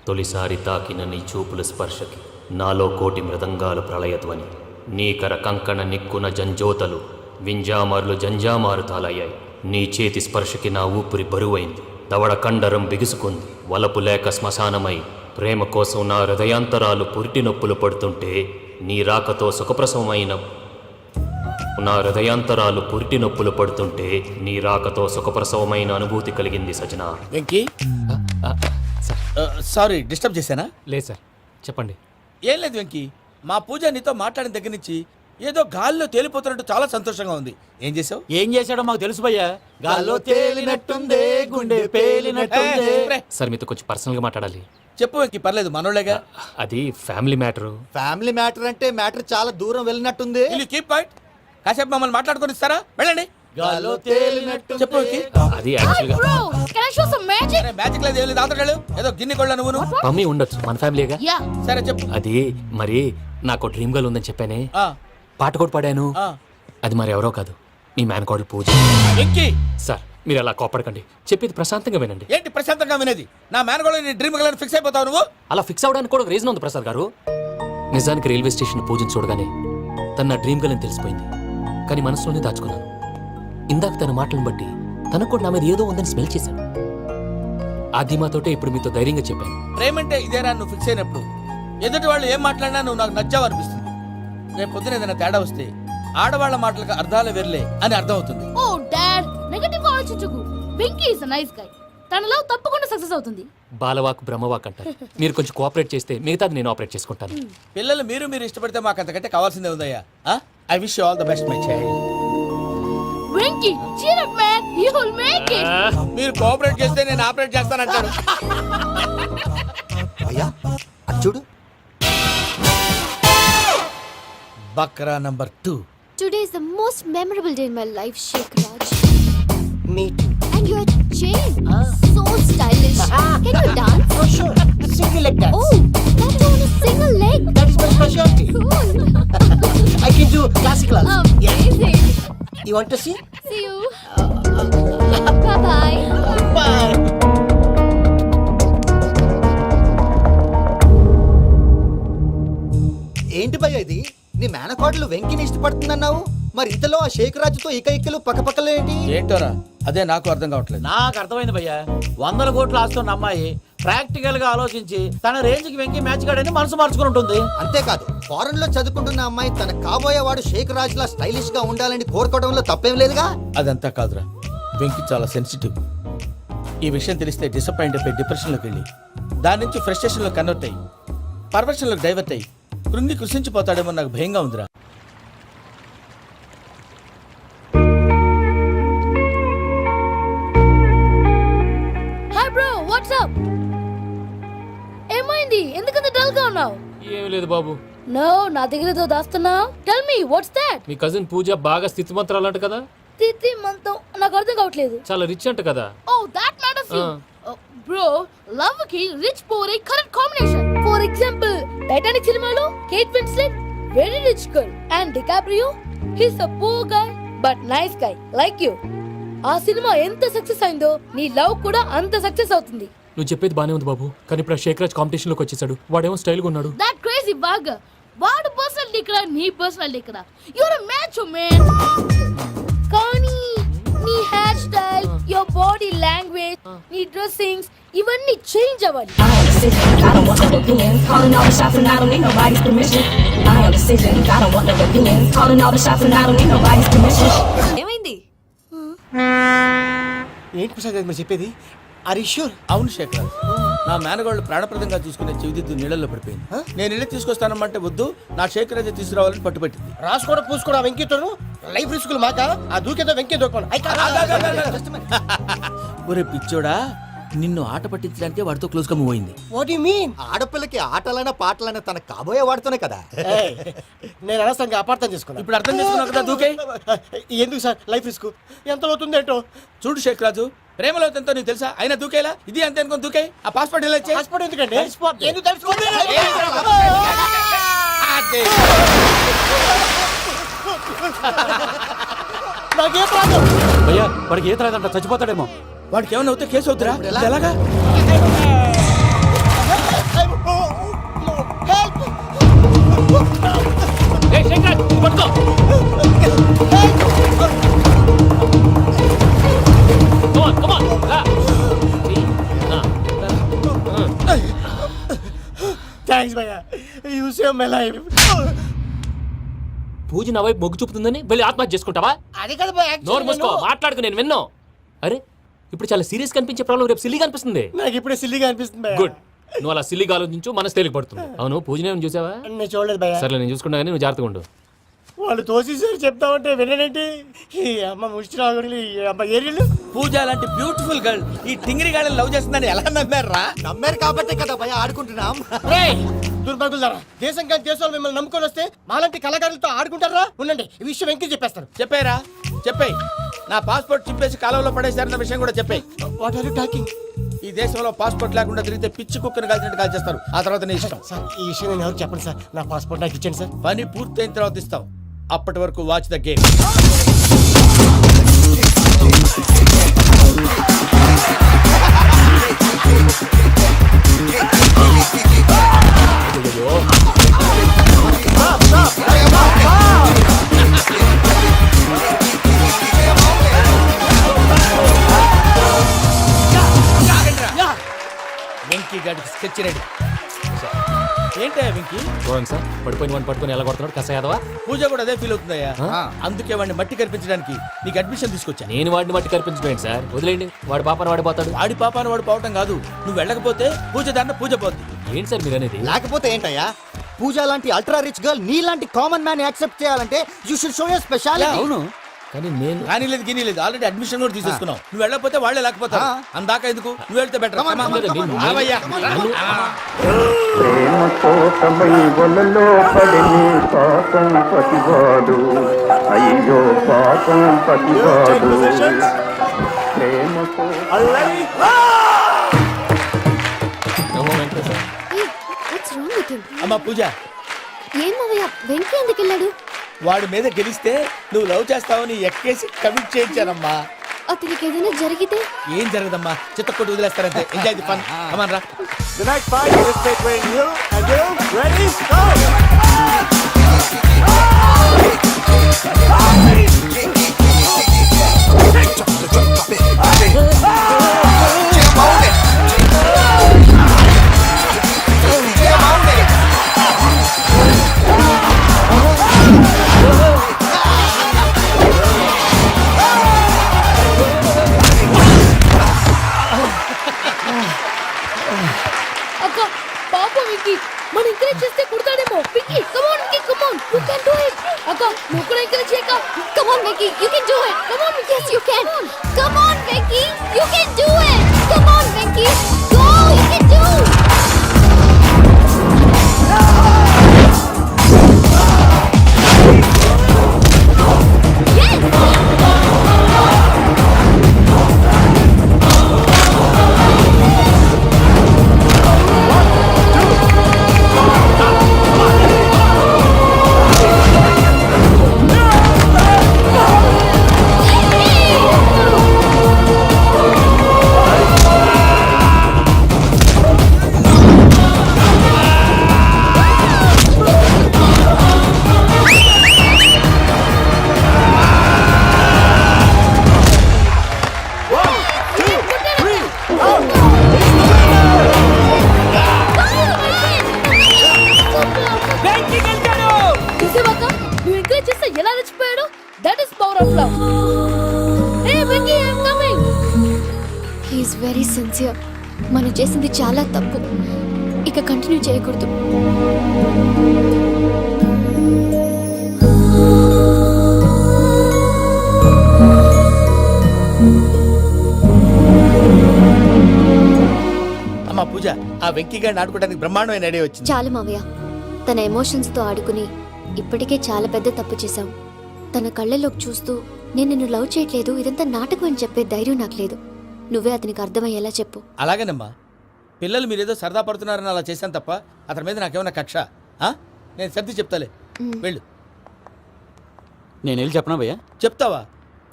తొలిసారి తాకిన నీ చూపుల స్పర్శకి నాలో కోటి మృదంగాలు ప్రళయధ్వని. నీకర కంకణ నిక్కున జంజోతలు వింజామారులు జంజామారుతాలయ్యాయి. నీ చేతి స్పర్శకి నా ఊపిరి బరువైంది. దవడ కండరం బిగుసుకుంది. వలపు లేక శ్మశానమై ప్రేమ కోసం నా హృదయాంతరాలు పురిటి నొప్పులు పడుతుంటే నీ రాకతో సుఖప్రసవమైన సుఖప్రసవమైన అనుభూతి కలిగింది సజనా. వెంకీ, సారీ డిస్టర్బ్ చేశానా? లేదు సార్, చెప్పండి. ఏం లేదు వెంకీ, మా పూజ నీతో మాట్లాడిన దగ్గర నుంచి ఏదో గాల్లో తేలిపోతున్నట్టు చాలా సంతోషంగా ఉంది. ఏం చేసావు? ఏం చేశాడో మాకు తెలుసు భయ్యా. గాల్లో తేలినట్టుందే, గుండె పేలినట్టుందే. సార్ మీతో కొంచెం పర్సనల్గా మాట్లాడాలి. చెప్పు వెంకీ, పర్లేదు, మనోళ్ళేగా. అది ఫ్యామిలీ మ్యాటరు. ఫ్యామిలీ మ్యాటర్ అంటే మ్యాటర్ చాలా దూరం వెళ్ళినట్టుంది. Keep point. కాసేపు మమ్మల్ని మాట్లాడుకొని ఇస్తారా? వెళ్ళండి. గాల్లో తేలినట్టు చెప్పు వెంకీ. అది యాక్చువల్గా మ్యాజిక్ లేదు, ఏం లేదు, ఆతడాడు ఏదో గిన్నె కొళ్ళ నువ్వు. మమ్మీ ఉండొచ్చు, మన ఫ్యామిలీగా. సరే చెప్పు. అది మరి నాకు డ్రీమ్ గర్ల్ ఉందని చెప్పానే, ఆ, పాట కూడా పాడాను. ఆ. అది మరి ఎవరో కాదు, మీ మేనకోడలు పూజ. వెంకీ, సార్ మీరు అలా కోపడకండి, చెప్పేది ప్రశాంతంగా వినండి. ఏంటి ప్రశాంతంగా వినేది? నా మేనగోడ నీ డ్రీమ్ గర్ల్ ఫిక్స్ అయిపోతావు నువ్వు. అలా ఫిక్స్ అవడానికి కూడా రీజన్ ఉంది ప్రసాద్ గారు. నిజానికి రైల్వే స్టేషన్ పూజను చూడగానే తన నా డ్రీమ్ గర్ల్ అని తెలిసిపోయింది. కానీ మనసులోనే దాచుకున్నాను. ఇందాక తన మాటలను బట్టి తనకు కూడా నా మీద ఏదో ఉందని స్మెల్ చేశాను. ఆ ధీమాతోటే ఇప్పుడు మీతో ధైర్యంగా చెప్పాను. ప్రేమంటే ఇదేరా నువ్వు ఫిక్స్ అయినప్పుడు. ఎదుటి వాళ్ళు ఏం మాట్లాడినా నువ్వు నాకు నచ్చావు అనిపిస్తుంది. రేపు పొద్దున ఏదైనా తేడా వస్తే ఆడవాళ్ల మాటలకు అర్థాలు వెర్లే అని అర్థం అవుతుంది. ఓ డాడ్, నెగటివ్ ఆలోచించకు. Venky is nice guy. తన లవ్ తప్పకుండా సక్సెస్ అవుతుంది. బాలవాక్ బ్రహ్మవాక్ అంటారు. మీరు కొంచెం కోఆపరేట్ చేస్తే మిగతాది నేను ఆపరేట్ చేసుకుంటాను. పిల్లలు మీరు ఇష్టపడితే మాకు అంతకంటే కావాల్సిందే ఉందయ్యా. I wish you all the best my child. Venky, cheer up man, you will make it. మీరు కోఆపరేట్ చేస్తే నేను ఆపరేట్ చేస్తానంటారు. అయ్యా అది చూడు. Bakra number 2. Today is the most memorable day in my life, Sheikh Raj. Me too. And your chain, so stylish. Can you dance? Oh, sure. Single leg dance. Oh, that is on a single leg. That is my specialty. Cool. I can do classical also. Amazing. You want to see? See you. Bye-bye. Bye. ఏంటి భయ్యా ఇది? నీ మేనకోడలు వెంకిని ఇష్టపడుతుందన్నావు, మరి ఇంతలో ఆ షేక్ రాజుతో ఇకలు పక్కపక్కలేంటి? ఏంటోరా, అదే నాకు అర్థం కావట్లేదు. నాకు అర్థమైంది భయ్యా. 100 కోట్లు ఆస్తున్న అమ్మాయి ప్రాక్టికల్ గా ఆలోచించి తన రేంజ్ కి వెంకి మ్యాచ్ కాడని మనసు మార్చుకుని ఉంటుంది. అంతేకాదు, ఫారెన్ లో చదువుకుంటున్న అమ్మాయి తన కాబోయేవాడు షేక్ రాజ్ లా స్టైలిష్ గా ఉండాలని కోరుకోవడంలో తప్పేం లేదుగా. అదంతా కాదురా, వెంకి చాలా సెన్సిటివ్. ఈ విషయం తెలిస్తే డిసప్పాయింట్ అయిపోయి డిప్రెషన్లోకి వెళ్ళి దాని నుంచి ఫ్రస్ట్రేషన్లో కన్వర్ట్ అయ్యి పర్వర్షన్లోకి డైవర్ట్ అయ్యి కృంగి కృషించిపోతాడేమో నాకు భయంగా ఉందిరా. Hi bro, what's up? ఏమైంది? ఎందుకంత డల్ గా ఉన్నావు? ఏం లేదు బాబు. నో, నా దగ్గర ఏదో దాస్తున్నావు. Tell me what's that? మీ కజిన్ పూజ బాగా స్థితిమంతరాలు అంట కదా. తిత్తి మంతం నాకు అర్థం కావట్లేదు. చాలా రిచ్ అంట కదా. Oh, that matters you. Bro, love ki rich poor a correct combination. For example, Titanic cinema Kate Winslet very rich girl and DiCaprio he's a poor guy but nice guy like you. ఆ cinema ఎంత success అయిందో నీ love కూడా అంత success అవుతుంది. నువ్వు చెప్పేది బానే ఉంది బాబు, కానీ ఇప్పుడు షేక్ రాజ్ కాంపిటీషన్ లోకి వచ్చేసాడు. వాడేమో స్టైల్ గా ఉన్నాడు. That crazy bug. వాడు పర్సనాలిటీ ఇక్కడ, నీ పర్సనాలిటీ ఇక్కడ. You're a macho man. కానీ నీ hair style, your body language, నీ డ్రెస్సింగ్స్ ఇవన్నీ చేంజ్ అవ్వాలి. I am the decision, I don't want no opinions. Calling all the shots and I don't need nobody's permission. I am the decision, I don't want no opinions. Calling all the shots and I don't need nobody's permission. ఏమైంది? ఏంటి ప్రసాద్ గారు మీరు చెప్పేది? Are you sure? అవును శేఖర్, నా మేనగోళ్ళు ప్రాణప్రదంగా చూసుకునే చెవిదిద్దు నీళ్ళల్లో పడిపోయింది. నేను ఇల్లు తీసుకొస్తానమ్మంటే వద్దు, నా శేఖర్ అయితే తీసుకురావాలని పట్టుబట్టింది. రాసుకోవడం పూసుకోవడం వెంకీతోను లైఫ్ రిస్కులు మాక ఆ దూకేదో వెంకీ దూకోను. ఒరే పిచ్చోడా, నిన్ను ఆట పట్టించడానికి వాడితో క్లోజ్ గా మూవ్ అయింది. What you mean? ఆడపిల్లకి ఆటలైనా పాటలైనా తన కాబోయే వాడితోనే కదా. నేను అనవసరంగా అపార్థం చేసుకున్నా. ఇప్పుడు అర్థం చేసుకున్నావు కదా, దూకే. ఎందుకు సార్ లైఫ్ రిస్క్ ఎంత అవుతుంది ఏంటో? చూడు షేక్ రాజు, ప్రేమలో ఎంతో నీకు తెలుసా? అయినా దూకేలా? ఇది అంతే అనుకుని దూకే. ఆ పాస్పోర్ట్ ఇలా ఇచ్చే. పాస్పోర్ట్ ఎందుకండి? ఎందుకు తెలుసుకోండి. నాకే ప్రాబ్లం. భయ్యా వాడికి ఈత రాదంట, చచ్చిపోతాడేమో. వాడికి ఏమన్నా అవుతే కేసు అవుతురా? ఎలాగా? పట్టుకో. Come on, రా. థ్యాంక్స్ భయ్యా యూ సేవ్ మై లైఫ్. పూజ నా వైపు మొగ్గు చూపుతుందని వెళ్ళి ఆత్మహత్య చేసుకుంటావా? అది కదా భయ్యా, నోరు మూసుకో, actually మాట్లాడుకు, నేను విన్నో. అరే ఇప్పుడు చాలా సీరియస్ కనిపించే ప్రాబ్లం రేపు సిల్లీగా అనిపిస్తుంది. నాకు ఇప్పుడే సిల్లిగా అనిపిస్తుంది భయ్యా. గుడ్, నువ్వు అలా సిల్లీగా ఆలోచించు, మనసు తేలిక పడుతుంది. అవును, పూజనే చూసావా? నేను చూడలేదు భయ్యా. సర్లే, నేను చూసుకుంటా కానీ నువ్వు జాగ్రత్తగా ఉండు. వాళ్ళు తోసేసారు చెప్తామంటే విననేంటి? ఈ అమ్మ ముష్టి రాగుడి అమ్మ ఏరియలు. పూజ లాంటి బ్యూటిఫుల్ గర్ల్ ఈ టింగిరి గాడిని లవ్ చేస్తుందని ఎలా నమ్మారా? నమ్మారు కాబట్టే కదా భయ ఆడుకుంటున్నాం. దుర్భగులారా, దేశం కానీ దేశాలు మిమ్మల్ని నమ్ముకొని వస్తే మాలాంటి కళాకారులతో ఆడుకుంటారా? ఉండండి, ఈ విషయం వెంకీ చెప్పేస్తారు. చెప్పారా? చెప్పేయ్. నా పాస్పోర్ట్ చింపేసి కాలంలో పడేశారన్న విషయం కూడా చెప్పేయ్. What are you talking? ఈ దేశంలో పాస్పోర్ట్ లేకుండా తిరిగితే పిచ్చి కుక్కను కాల్చినట్టు కాల్చేస్తారు. ఆ తర్వాత నీ ఇష్టం. సార్ ఈ విషయం నేను ఎవరు చెప్పండి సార్. నా పాస్పోర్ట్ నాకు ఇచ్చేయండి సార్. పని పూర్తయిన తర్వాత ఇస్తాం. అప్పటి వరకు వాచ్ ద గేమ్. వెంకీ గాడికి స్కెచ్ రెడీ. ఏంటా వెంకీ? చూడండి సార్, పడిపోయిన వాడిని పట్టుకొని ఎలా కొడుతున్నాడు కస యాదవా. పూజ కూడా అదే ఫీల్ అవుతుందయ్యా. అందుకే వాడిని మట్టి కనిపించడానికి నీకు అడ్మిషన్ తీసుకొచ్చా. నేను వాడిని మట్టి కనిపించలేదు సార్, వదిలేండి, వాడి పాపను వాడిపోతాడు. వాడి పాపాను వాడు పోవటం కాదు, నువ్వు వెళ్ళకపోతే పూజ దాంట్లో పూజ పోద్ది. ఏంటి సార్ మీరు అనేది? లేకపోతే ఏంటయ్యా, పూజ లాంటి అల్ట్రా రిచ్ గర్ల్ నీ లాంటి కామన్ మ్యాన్ యాక్సెప్ట్ చేయాలంటే you should show your speciality. అవును, కానీ నేను కానీ లేదు గిని లేదు, ఆల్రెడీ అడ్మిషన్ కూడా తీసేసుకున్నావు. నువ్వు వెళ్ళకపోతే వాళ్ళే లేకపోతారు. అందాక ఎందుకు, నువ్వు వెళ్తే బెటర్. ప్రేమ కోసమై వలలో పడిని పాపం పతివాడు, అయ్యో పాపం పతివాడు. ప్రేమ What's wrong with him? అమ్మా పూజ, ఏం మావయ్య వెంకీ ఎందుకు వెళ్ళాడు? వాడి మీద గెలిస్తే నువ్వు లవ్ చేస్తావని ఎక్కేసి కమిట్ చేయించానమ్మా. అతనికి ఏదైనా జరిగితే? ఏం జరగదమ్మా, చిత్తకొట్టు వదిలేస్తారంతే. Enjoy the fun. కమాన్ రా. The next fight is between you and you. Ready? Go! అక్క పాప వెంకీ, మనం ఎంకరేజ్ చేస్తే కుడతాడేమో. Venky come on Venky, come on, you can do it. అక్క నువ్వు కూడా ఎంకరేజ్ చేయక. Come on, Vicky, you can do it. Come on, yes, you can. Come on, Vicky, you can do it. Come on, Vicky, go, you can do. చూసావాక, నువ్వు encourage చేస్తే ఎలా రెచ్చిపోయాడు. That is power of love. Hey Venky, I am coming. He is very sincere. మనం చేసింది చాలా తప్పు, ఇక continue చేయకూడదు. అమ్మా పూజ, ఆ వెంకీ గారిని ఆడుకోవడానికి బ్రహ్మాండమైన ఐడియా వచ్చింది. చాలు మావయ్య, తన ఎమోషన్స్ తో ఆడుకుని ఇప్పటికే చాలా పెద్ద తప్పు చేశావు. తన కళ్ళలోకి చూస్తూ నేను నిన్ను లవ్ చేయట్లేదు, ఇదంతా నాటకం అని చెప్పే ధైర్యం నాకు లేదు. నువ్వే అతనికి అర్థమయ్యేలా చెప్పు. అలాగేనమ్మా, పిల్లలు మీరేదో సరదా పడుతున్నారని అలా చేశాను తప్ప అతని మీద నాకేమన్నా కక్ష? నేను సర్ది చెప్తాలే, వెళ్ళు. నేను వెళ్ళి చెప్పనా భయ్యా? చెప్తావా?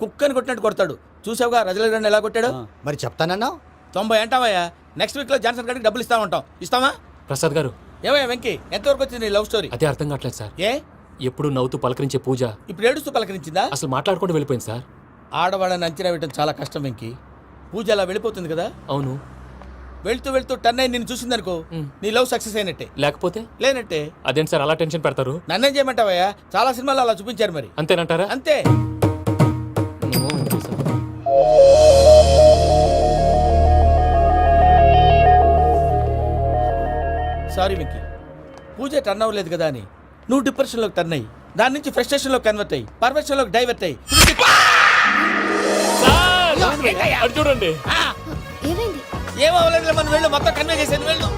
కుక్కని కొట్టినట్టు కొడతాడు. చూసావుగా రజల గారిని ఎలా కొట్టాడు. మరి చెప్తానన్నా? 90 అంటావయ్యా. నెక్స్ట్ వీక్ లో జాన్సన్ గారికి డబ్బులు ఇస్తా ఉంటాం. ఇస్తావా? ప్రసాద్ గారు, ఏమయ్యా వెంకీ, ఎంతవరకు వచ్చింది నీ లవ్ స్టోరీ? అదే అర్థం కావట్లేదు సార్. ఏ ఎప్పుడు నవ్వుతూ పలకరించే పూజ ఇప్పుడు ఏడుస్తూ పలకరించిందా? అసలు మాట్లాడుకుంటూ వెళ్ళిపోయింది సార్. ఆడవాళ్ళని అంచనా వేయడం చాలా కష్టం వెంకీ. పూజ అలా వెళ్ళిపోతుంది కదా, అవును. వెళ్తూ వెళ్తూ టర్న్ అయి నిన్ను చూసిందనుకో, నీ లవ్ సక్సెస్ అయినట్టే. లేకపోతే లేనట్టే. అదేంటి సార్ అలా టెన్షన్ పెడతారు? నన్నేం చేయమంటావయ్యా, చాలా సినిమాలు అలా చూపించారు మరి. అంతేనంటారా? అంతే. సారీ వెంకీ, పూజ టర్న్ అవ్వలేదు కదా అని నువ్వు డిప్రెషన్లోకి టర్న్ అయ్యి, దాని నుంచి ఫ్రస్ట్రేషన్లో కన్వర్ట్ అయ్యి, పర్వర్షన్లోకి డైవర్ట్ అయ్యి. అది చూడండి. ఏమైంది? ఏమవ్వలేదు, మనం వెళ్ళు, మొత్తం కన్వే చేసేది వెళ్ళు.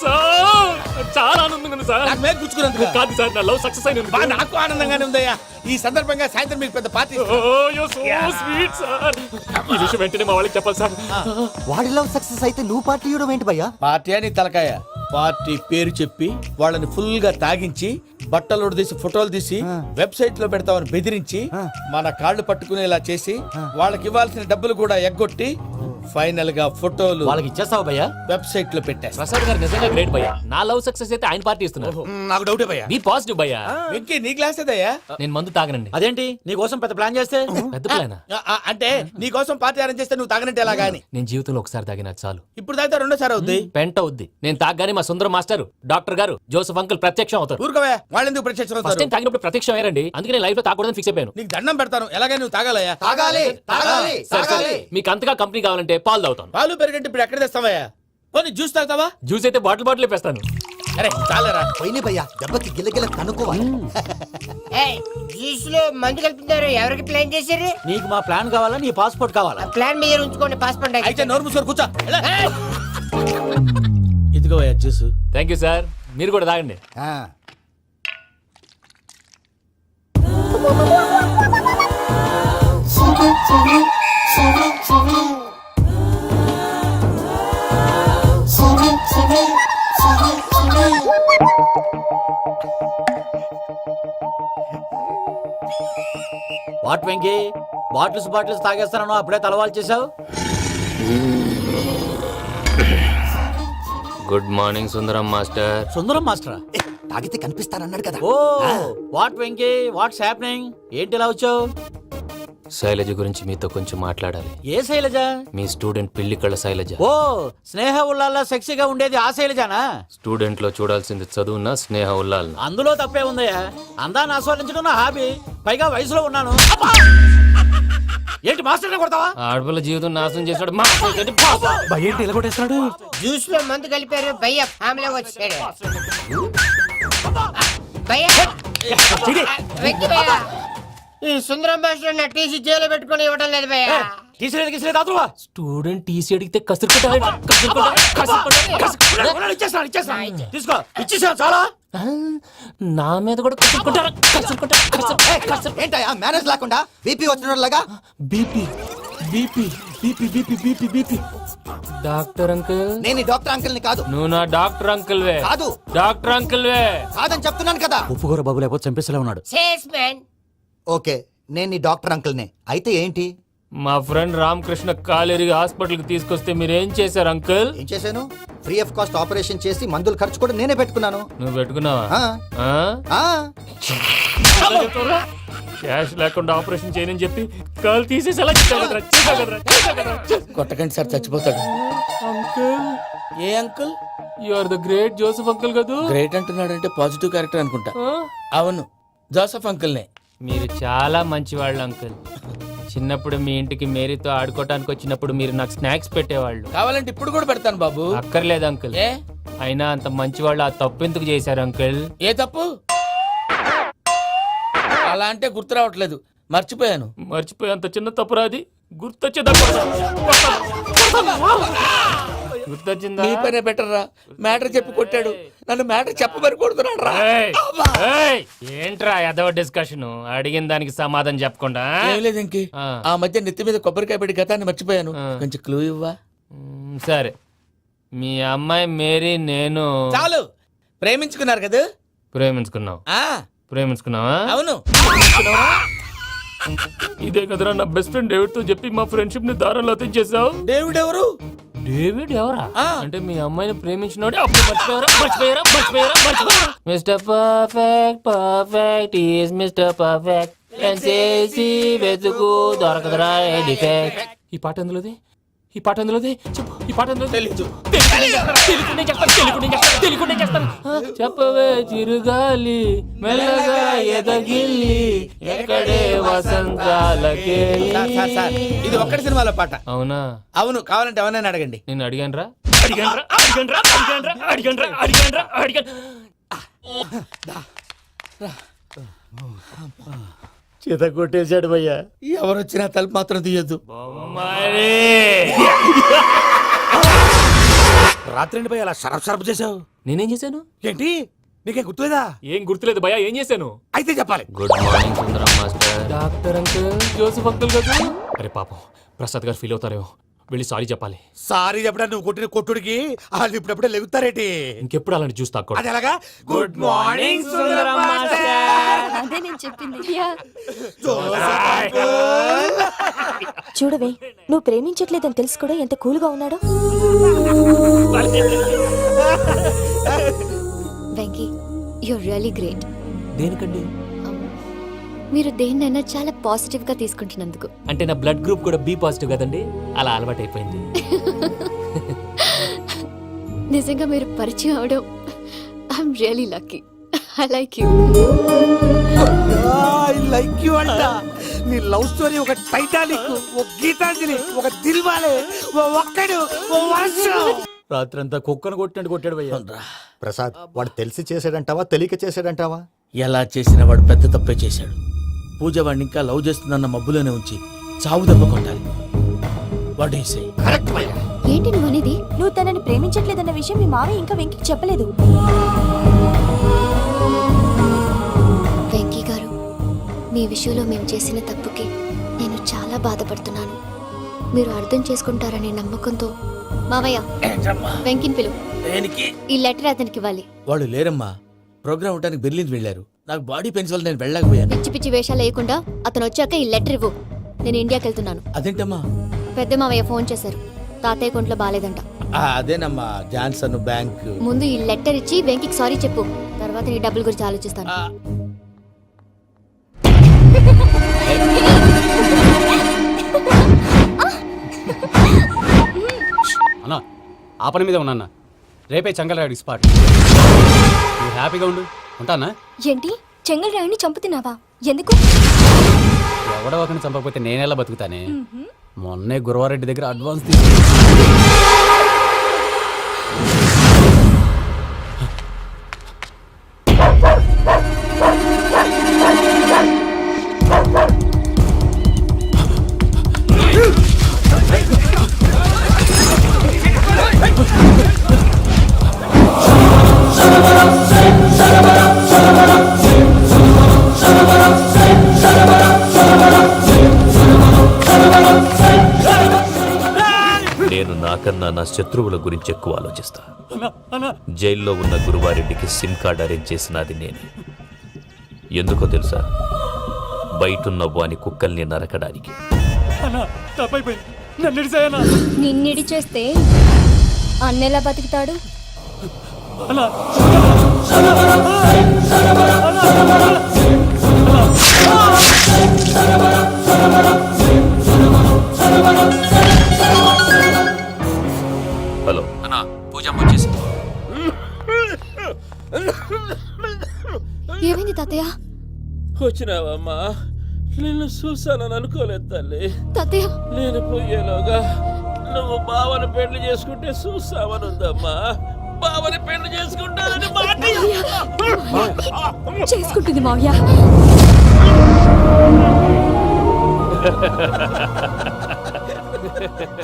సార్ చాలా ఆనందంగా ఉంది సార్. నాకు మేలు గుచ్చుకున్నందుకు కాదు సార్, నా లవ్ సక్సెస్ అయినందుకు. బా, నాకు ఆనందంగానే ఉందయ్యా. ఈ సందర్భంగా సాయంత్రం మీకు పెద్ద పార్టీ. Sweet sir. ఈ విషయం వెంటనే మా వాళ్ళకి చెప్పాలి సార్. వాడిలో సక్సెస్ అయితే నువ్వు పార్టీ ఇవ్వడం ఏంటి భయ్యా? పార్టీ అని తలకాయ. పార్టీ పేరు చెప్పి వాళ్ళని ఫుల్ గా తాగించి, బట్టలు తీసి ఫోటోలు తీసి వెబ్సైట్ లో పెడతామని బెదిరించి, మన కాళ్ళు పట్టుకునేలా చేసి, వాళ్ళకి ఇవ్వాల్సిన డబ్బులు కూడా ఎగ్గొట్టి, ఫైనల్ గా ఫోటోలు వాళ్ళకి ఇచ్చేస్తావు భయ్యా? వెబ్సైట్ లో పెట్టేస్తా. ప్రసాద్ గారు నిజంగా గ్రేట్ భయ్యా. నా లవ్ సక్సెస్ అయితే ఆయన పార్టీ ఇస్తున్నారు. నాకు డౌటే భయ్యా. బీ పాజిటివ్ భయ్యా. వెంకీ, నీ గ్లాస్ ఏదయ్యా? నేను మందు తాగనండి. అదేంటి నీ కోసం పెద్ద ప్లాన్ చేస్తే? పెద్ద ప్లానా? అంటే నీ కోసం పార్టీ అరేంజ్ చేస్తే నువ్వు తాగనంటే ఎలాగా అని. నేను జీవితంలో ఒకసారి తాగినా చాలు. ఇప్పుడు తాగితే రెండోసారి అవుద్ది. పెంట అవుద్ది. నేను తాగగానే మా సుందరం మాస్టర్, డాక్టర్ గారు, జోసఫ్ అంకుల్ ప్రత్యక్షం అవుతారు. ఊరుకోవా, వాళ్ళెందుకు ప్రత్యక్షం ఫస్ట్ అవుతారు? టైం తాగినప్పుడు ప్రత్యక్షం అయ్యారండి. అందుకే నేను లైఫ్ లో తాగకూడదని ఫిక్స్ అయిపోయాను. నీకు దండం పెడతాను, ఎలాగైనా నువ్వు తాగాలయ్యా. సరే సరే, మీకు అంతగా కంపెనీ కావాలంటే పాలు తాగుతాను. పాలు పెరిగంటే ఇప్పుడు ఎక్కడ తెస్తావయ్యా? పోనీ జ్యూస్ తాగుతావా? జ్యూస్ అయితే బాటిల్ వేస్తాను. అరే చాలరా. పోయిన భయ్యా, దెబ్బకి గిల్లగిల్ల కనుక్కోవాలి. జ్యూస్ లో మందు కలుపుతున్నారు, ఎవరికి ప్లాన్ చేశారు? నీకు మా ప్లాన్ కావాలా, నీ పాస్పోర్ట్ కావాలా? ప్లాన్ మీద ఉంచుకోండి, పాస్పోర్ట్ అయితే నోరు మూసుకొని కూర్చో. ఇదిగోవయ్యా జ్యూస్. Thank you sir. మీరు కూడా తాగండి. వాట్ వెంకీ, బాటిల్స్ తాగేస్తాను, అప్పుడే తలవాలు చేసావు. Good morning Sundaram master. Sundaram మాస్టరా? తాగితే కనిపిస్తారన్నాడు కదా. Oh what Venky, what's happening? ఏంటి ఇలా వచ్చావు? శైలజ గురించి మీతో కొంచెం మాట్లాడాలి. ఏ శైలజ? మీ స్టూడెంట్ పిల్లి కళ్ళ శైలజ. ఓ స్నేహ ఉల్లాల్లో సెక్సీగా ఉండేది ఆ శైలజానా? స్టూడెంట్ లో చూడాల్సింది చదువున స్నేహ ఉల్లాల్. అందులో తప్పే ఉందయ్యా. అందాన్ని ఆస్వాదించడం నా హాబీ, పైగా వయసులో ఉన్నాను. ఏంటి మాస్టర్ కొడతావా? ఆడపిల్ల జీవితం నాశనం చేశాడు. ఏంటి ఇలా కొట్టేస్తున్నాడు? జ్యూస్ లో మందు కలిపారు, భయ్య ఫ్యామిలీ వచ్చాడు. భయ్య వెక్కి భయ్య, ఈ సుందరం భాష నా టీసీ జైలు పెట్టుకొని ఇవ్వడం లేదు భయ్య. స్టూడెంట్ టీసీ అడిగితే తీసుకో, ఇచ్చేసా చాలా. నా మీద కూడా ఏంటయ్యా మేనేజ్ లేకుండా బీపీ వచ్చినలాగా? BP BP BP BP BP BP. Doctor uncle, నేను ఈ డాక్టర్ అంకుల్ ని కాదు. నువ్వు నా డాక్టర్ అంకుల్ వే. కాదు. డాక్టర్ అంకుల్ వే కాదని చెప్తున్నాను కదా. ఉప్పుకూర బాబు లేకపోతే చంపేసేలా ఉన్నాడు. Sales man. ఓకే, నేను ఈ డాక్టర్ అంకుల్ నే. అయితే ఏంటి? మా ఫ్రెండ్ రామకృష్ణ కాలేరికి హాస్పిటల్ కి తీసుకొస్తే మీరేం చేశారు అంకుల్? ఏం చేశాను? ఫ్రీ ఆఫ్ కాస్ట్ ఆపరేషన్ చేసి మందుల ఖర్చు కూడా నేనే పెట్టుకున్నాను. నువ్వు పెట్టుకున్నావా? ఆ. ఆ? ఆ. క్యాష్ లేకుండా ఆపరేషన్ చేయనని చెప్పి కాల్ తీసేసి ఎలా కొట్టకండి సార్, చచ్చిపోతాడు. అంకుల్, ఏ uncle? You are the great Joseph uncle కదూ? గ్రేట్ అంటున్నాడంటే పాజిటివ్ క్యారెక్టర్ అనుకుంటా. అవును, జోసఫ్ అంకుల్నే. మీరు చాలా మంచివాళ్ళు అంకుల్. చిన్నప్పుడు మీ ఇంటికి మేరీతో ఆడుకోవటానికి వచ్చినప్పుడు మీరు నాకు స్నాక్స్ పెట్టేవాళ్ళు. కావాలంటే ఇప్పుడు కూడా పెడతాను బాబు. అక్కర్లేదు అంకుల్. ఏ? అయినా అంత మంచివాళ్ళు ఆ తప్పు ఎందుకు చేశారు అంకుల్? ఏ తప్పు? అలా అంటే గుర్తు రావట్లేదు, మర్చిపోయాను. మర్చిపోయి అంత చిన్న తప్పురాది గుర్తొచ్చిందా? నీ పనే బెటర్ రా. మ్యాటర్ చెప్పి కొట్టాడు, నన్ను మ్యాటర్ చెప్పమని కొడుతున్నాడు రా. ఏంట్రా ఎదవ డిస్కషన్? అడిగిన దానికి సమాధానం చెప్పకుండా. ఏం లేదు ఇంకి, ఆ మధ్య నెత్తి మీద కొబ్బరికాయ పెట్టి గతాన్ని మర్చిపోయాను. కొంచెం క్లూ ఇవ్వా? సరే, మీ అమ్మాయి మేరీ నేను చాలు. ప్రేమించుకున్నారు కదా? ప్రేమించుకున్నావు. ప్రేమించుకున్నావా? అవును. ఇదే కదరా నా బెస్ట్ ఫ్రెండ్ డేవిడ్ తో చెప్పి మా ఫ్రెండ్షిప్ ని దారంలో తెచ్చేసావు. డేవిడ్ ఎవరు? డేవిడ్ ఎవరా? అంటే మీ అమ్మాయిని ప్రేమించినోడే అప్పుడు మర్చిపోయారా? Mister perfect is mister perfect చేసి వెతుకు దొరకదురా డిఫెక్ట్. ఈ పాట ఎందులోది చెప్పు. ఈ పాట ఎందులో తెలీదు. తెలుగునే చేస్తాను. చెప్పవే చిరుగాలి మెల్లగా ఎదగిల్లి ఎక్కడే వసంతాలకే. సార్, ఇది ఒక్కటి సినిమాలో పాట. అవునా? అవును, కావాలంటే ఎవరైనా అడగండి. నేను అడిగాను. చేత కొట్టేశాడు భయ్యా. ఎవరు వచ్చినా తలుపు మాత్రం తీయొద్దు. రాత్రి భయ్య అలా షరఫ్ చేసావు. నేనేం చేశాను? ఏంటి నీకేం గుర్తులేదా? ఏం గుర్తులేదు భయ్యా. ఏం చేశాను? అయితే చెప్పాలి. Good morning Sundaram master. Doctor uncle, Joseph uncle కదా. అరే పాపం, ప్రసాద్ గారు ఫీల్ అవుతారేమో. వెళ్ళి సారీ చెప్పాలి. సారీ చెప్పడా నువ్వు కొట్టిన కొట్టుడికి వాళ్ళు ఇప్పుడప్పుడే లెగుతారేటి? ఇంకెప్పుడు అలాంటి జ్యూస్ తాక్కూడదు. అది ఎలాగా? Good morning Sundaram master. అదే నేను చెప్పింది. చూడవే, నువ్వు ప్రేమించట్లేదని తెలుసు కూడా ఎంత కూల్గా ఉన్నాడో. Venky, you're really great. దేనికండి? మీరు దేన్నైనా చాలా పాజిటివ్ గా తీసుకుంటున్నందుకు. అంటే నా బ్లడ్ గ్రూప్ కూడా బి పాజిటివ్ కదండి, అలా అలవాటు అయిపోయింది. నిజంగా మీరు పరిచయం అవడం I'm really lucky. I like you. I like you అంట. నీ లవ్ స్టోరీ ఒక టైటానిక్, ఒక గీతాంజలి, ఒక దిల్వాలే, ఒక్కడు, వర్షం. రాత్రంతా కుక్కను కొట్టినట్టు కొట్టాడు భయ్యా. ప్రసాద్, వాడు తెలిసి చేసాడంటావా తెలియక చేసాడంటావా? ఎలా చేసిన వాడు పెద్ద తప్పే చేశాడు. పూజ వాడిని ఇంకా లవ్ చేస్తుందన్న మబ్బులోనే ఉంచి చావు దెబ్బ కొట్టాలి. What you say? కరెక్ట్ భయ్యా. ఏంటి నువ్వు అనేది? నువ్వు తనని ప్రేమించట్లేదన్న విషయం మీ మావయ్య ఇంకా వెంకికి చెప్పలేదు. వెంకీ గారు, మీ విషయంలో మేము చేసిన తప్పుకి నేను చాలా బాధపడుతున్నాను. మీరు అర్థం చేసుకుంటారనే నమ్మకంతో మావయ్య వెంకిని పిలు. ఈ లెటర్ అతనికి ఇవ్వాలి. వాళ్ళు లేరమ్మా, ప్రోగ్రామ్ ఉండడానికి బెర్లిన్ వెళ్ళారు. నాకు బాడీ పెయిన్స్ వల్ల నేను వెళ్ళలేకపోయాను. పిచ్చి పిచ్చి వేషాలు వేయకుండా అతను వచ్చాక ఈ లెటర్ ఇవ్వు. నేను ఇండియాకి వెళ్తున్నాను. అదేంటమ్మా? పెద్ద మావయ్య ఫోన్ చేశారు. తాతయ్య కొంట్లో బాలేదంట. అదేనమ్మా, జాన్సన్ బ్యాంక్. ముందు ఈ లెటర్ ఇచ్చి వెంకికి సారీ చెప్పు. తర్వాత నీ డబ్బుల గురించి ఆలోచిస్తాను. అన్నా, ఆ పని మీద ఉన్నా. రేపే చంగలరాయుడికి స్పాట్. నువ్వు హ్యాపీగా ఉండు. ఉంటానా? ఏంటి, చెంగల్ రాయుడిని చంపుతున్నావా? ఎందుకు? ఎవడో ఒకరిని చంపకపోతే నేనెలా బతుకుతానే? మొన్నే గురవారెడ్డి దగ్గర అడ్వాన్స్ నేను నాకన్నా నా శత్రువుల గురించి ఎక్కువ ఆలోచిస్తా. జైల్లో ఉన్న గురువారెడ్డికి సిమ్ కార్డ్ అరేంజ్ చేసినది నేనే. ఎందుకో తెలుసా? బయటున్న వాని కుక్కల్ని నరకడానికి. నిన్నిడి చేస్తే అన్నెలా బతుకుతాడు? హలో అన్నా, పూజమ్మ వచ్చేసి. ఏమైంది తాతయ్య? వచ్చినావమ్మా? నిన్ను చూసానని అనుకోలేదు తల్లి. తాతయ్య, నేను పోయేలోగా నువ్వు బావని పెళ్లి చేసుకుంటే చూసావని ఉందమ్మా. బావని పెళ్లి చేసుకుంటానని మాట చేసుకుంటుంది మావయ్య.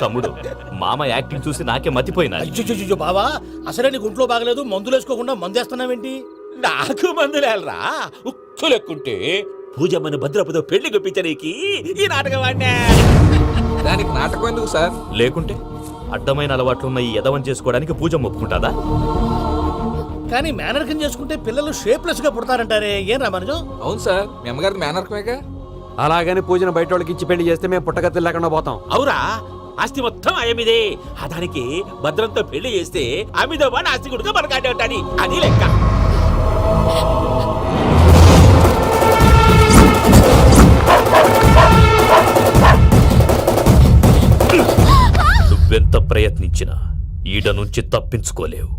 తమ్ముడు, మామ యాక్టింగ్ చూసి నాకే మతిపోయినా. అయ్యో బావా, అసలే నీకు ఒంట్లో బాగలేదు, మందులు వేసుకోకుండా మందు వేస్తున్నావేంటి? నాకు మందులేలరా, ఉక్కు లెక్కుంటే పూజమ్మని భద్రపదో పెళ్లి గొప్పించడానికి ఈ నాటకం వాడినా. దానికి నాటకం ఎందుకు సార్? లేకుంటే అడ్డమైన అలవాట్లున్న ఈ యదవం చేసుకోవడానికి పూజ ఒప్పుకుంటాదా? కానీ మేనర్కం చేసుకుంటే పిల్లలు షేప్లెస్ గా పుడతారంటారే, ఏం రామానుజం? అవును సార్, మీ అమ్మగారి మేనర్కమేగా. అలాగని పూజను బయట వాళ్ళకి ఇచ్చి పెళ్లి చేస్తే మేము పుట్టగతి లేకుండా పోతాం. అవురా, ఆస్తి మొత్తం ఆయమిదే. దానికి భద్రంతో పెళ్లి చేస్తే ఆమెతో పాటు ఆస్తి కూడా మనకాడే ఉంటాని అది లెక్క. నువ్వెంత ప్రయత్నించినా ఈడ నుంచి తప్పించుకోలేవు.